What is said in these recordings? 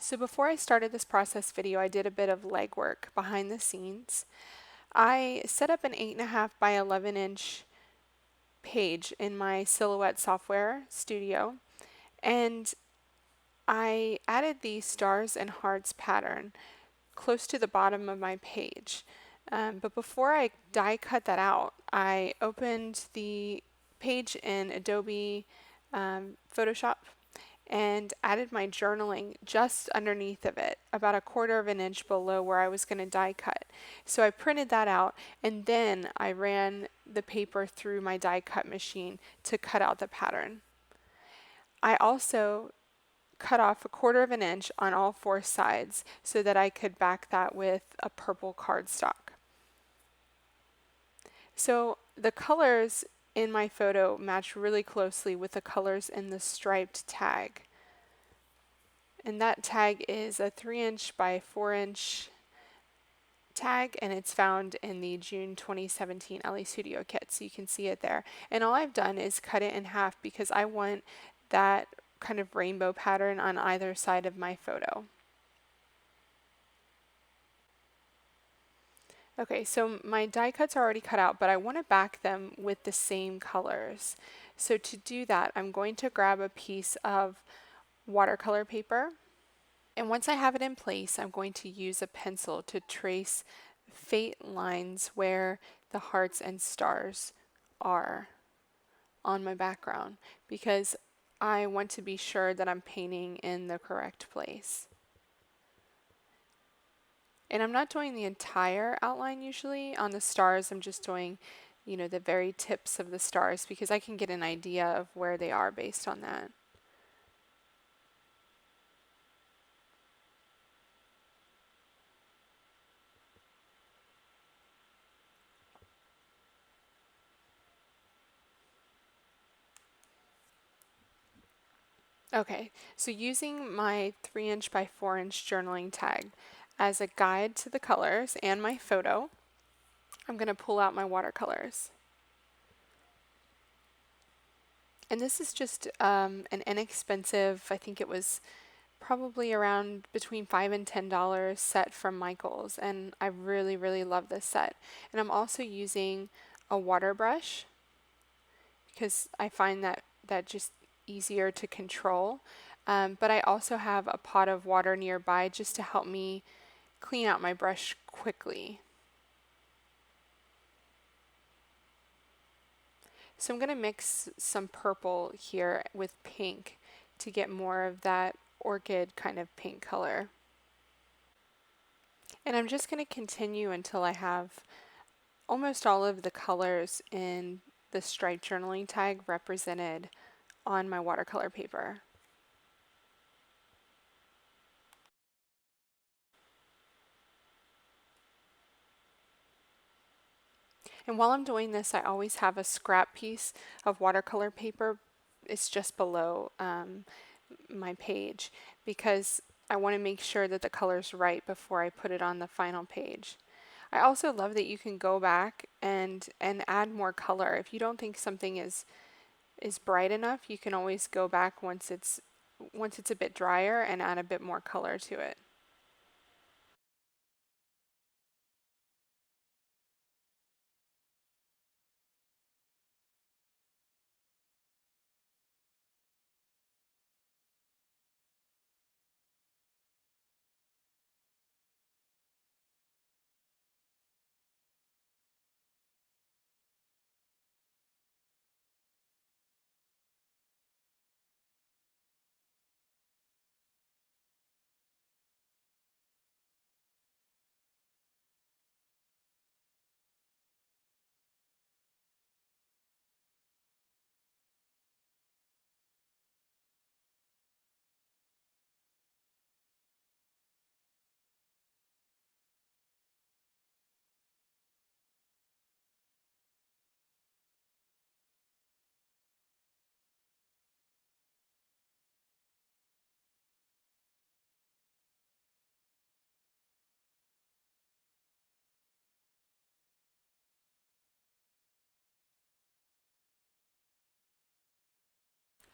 So before I started this process video, I did a bit of legwork behind the scenes. I set up an 8.5 by 11 inch page in my Silhouette software studio, and I added the stars and hearts pattern close to the bottom of my page. But before I die cut that out, I opened the page in Adobe Photoshop and added my journaling just underneath of it, about 1/4 of an inch below where I was going to die cut. So I printed that out, and then I ran the paper through my die cut machine to cut out the pattern. I also cut off 1/4 of an inch on all 4 sides so that I could back that with a purple cardstock. So the colors in my photo match really closely with the colors in the striped tag. And that tag is a 3" by 4" tag, and it's found in the June 2017 Elle Studio kit, so you can see it there. And all I've done is cut it in half because I want that kind of rainbow pattern on either side of my photo. Okay, so my die cuts are already cut out, but I want to back them with the same colors. So to do that, I'm going to grab a piece of watercolor paper. And once I have it in place, I'm going to use a pencil to trace faint lines where the hearts and stars are on my background, because I want to be sure that I'm painting in the correct place. And I'm not doing the entire outline usually. On the stars, I'm just doing, the very tips of the stars, because I can get an idea of where they are based on that. Okay, so using my 3" by 4" journaling tag as a guide to the colors and my photo, I'm going to pull out my watercolors. And this is just an inexpensive, I think it was probably around between $5 and $10 set from Michaels, and I really, really love this set. And I'm also using a water brush because I find that just easier to control. But I also have a pot of water nearby just to help me clean out my brush quickly. So I'm going to mix some purple here with pink to get more of that orchid kind of pink color. And I'm just going to continue until I have almost all of the colors in the striped journaling tag represented on my watercolor paper. And while I'm doing this, I always have a scrap piece of watercolor paper. It's just below my page, because I want to make sure that the color's right before I put it on the final page. I also love that you can go back and add more color. If you don't think something is bright enough, you can always go back once it's a bit drier and add a bit more color to it.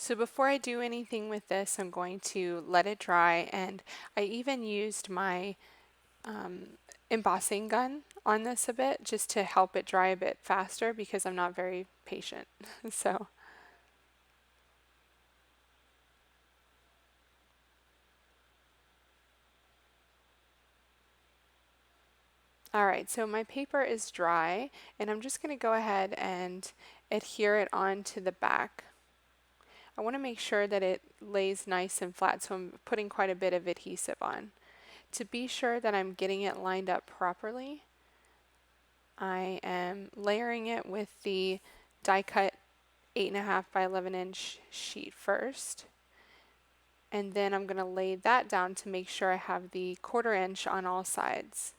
So before I do anything with this, I'm going to let it dry, and I even used my embossing gun on this a bit just to help it dry a bit faster because I'm not very patient. So, all right, so my paper is dry, and I'm just going to go ahead and adhere it onto the back. I want to make sure that it lays nice and flat, so I'm putting quite a bit of adhesive on. To be sure that I'm getting it lined up properly, I am layering it with the die cut 8.5 by 11 inch sheet first. And then I'm going to lay that down to make sure I have the 1/4 inch on all sides.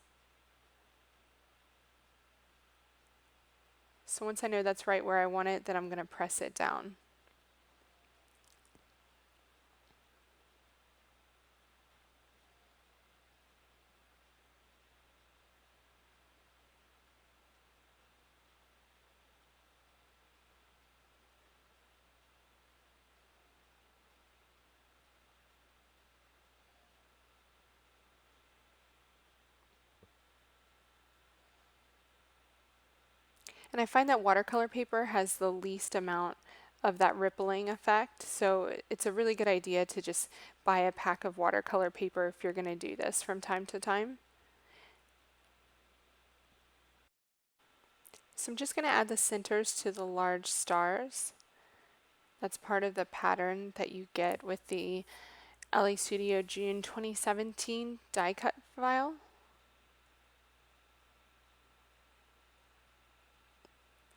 So once I know that's right where I want it, then I'm going to press it down. And I find that watercolor paper has the least amount of that rippling effect, so it's a really good idea to just buy a pack of watercolor paper if you're going to do this from time to time. So I'm just going to add the centers to the large stars. That's part of the pattern that you get with the Elle Studio June 2017 die cut file.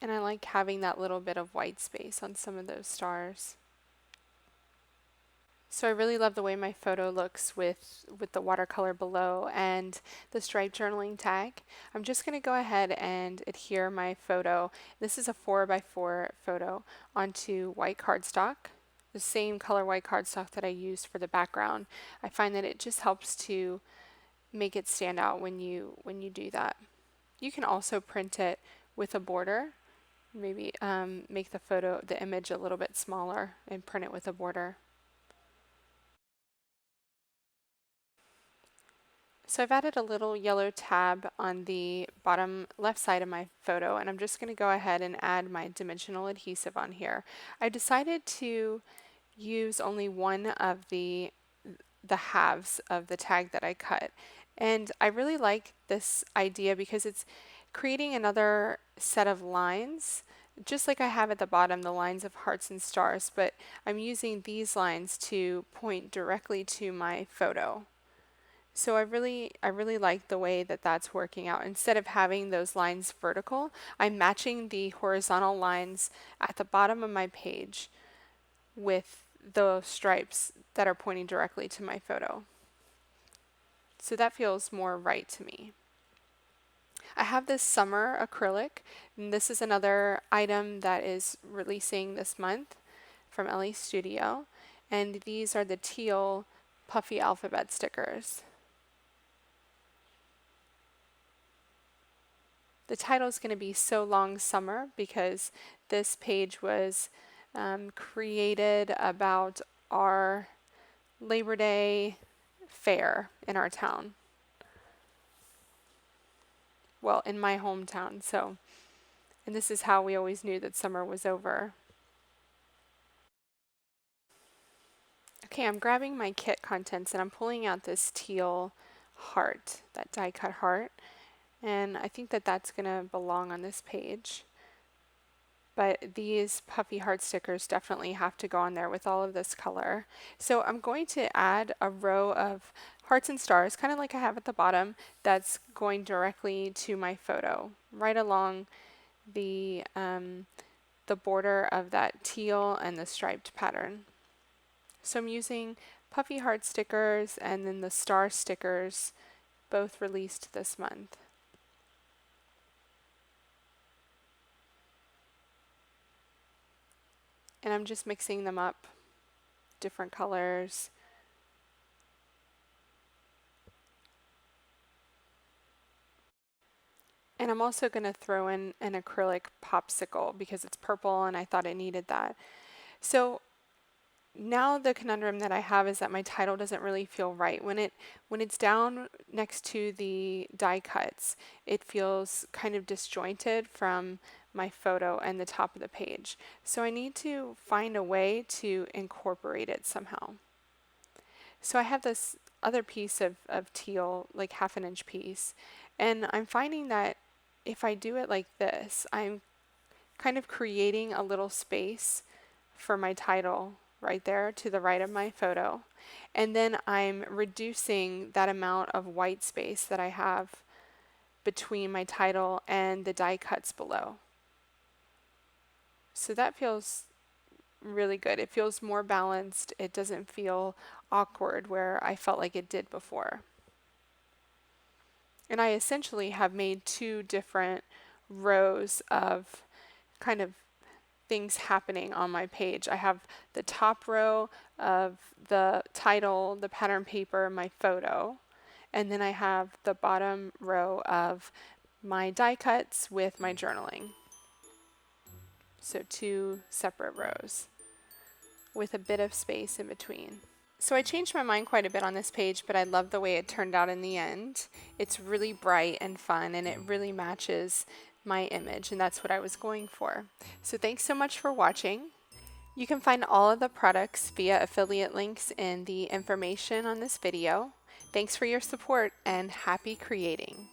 And I like having that little bit of white space on some of those stars. So I really love the way my photo looks with the watercolor below and the striped journaling tag. I'm just going to go ahead and adhere my photo. This is a 4x4 photo onto white cardstock, the same color white cardstock that I used for the background. I find that it just helps to make it stand out when you do that. You can also print it with a border. Maybe make the image a little bit smaller and print it with a border. So I've added a little yellow tab on the bottom left side of my photo, and I'm just going to go ahead and add my dimensional adhesive on here. I decided to use only one of the halves of the tag that I cut. And I really like this idea because it's creating another set of lines, just like I have at the bottom, the lines of hearts and stars, but I'm using these lines to point directly to my photo. So I really like the way that that's working out. Instead of having those lines vertical, I'm matching the horizontal lines at the bottom of my page with the stripes that are pointing directly to my photo. So that feels more right to me. I have this summer acrylic, and this is another item that is releasing this month from Elle Studio, and these are the teal puffy alphabet stickers. The title is going to be So Long Summer because this page was created about our Labor Day fair in our town. Well, in my hometown, and this is how we always knew that summer was over. Okay, I'm grabbing my kit contents and I'm pulling out this teal heart, that die cut heart, and I think that that's going to belong on this page. But these puffy heart stickers definitely have to go on there with all of this color. So I'm going to add a row of hearts and stars, kind of like I have at the bottom, that's going directly to my photo, right along the border of that teal and the striped pattern. So I'm using puffy heart stickers and then the star stickers, both released this month. And I'm just mixing them up, different colors. And I'm also going to throw in an acrylic popsicle because it's purple and I thought it needed that. So now the conundrum that I have is that my title doesn't really feel right. When it's down next to the die cuts, it feels kind of disjointed from my photo and the top of the page. So I need to find a way to incorporate it somehow. So I have this other piece of teal, like half an inch piece, and I'm finding that if I do it like this, I'm kind of creating a little space for my title right there to the right of my photo. And then I'm reducing that amount of white space that I have between my title and the die cuts below. So that feels really good. It feels more balanced. It doesn't feel awkward where I felt like it did before. And I essentially have made two different rows of kind of things happening on my page. I have the top row of the title, the pattern paper, my photo, and then I have the bottom row of my die cuts with my journaling. So two separate rows with a bit of space in between. So I changed my mind quite a bit on this page, but I love the way it turned out in the end. It's really bright and fun, and it really matches my image, and that's what I was going for. So thanks so much for watching. You can find all of the products via affiliate links in the information on this video. Thanks for your support, and happy creating!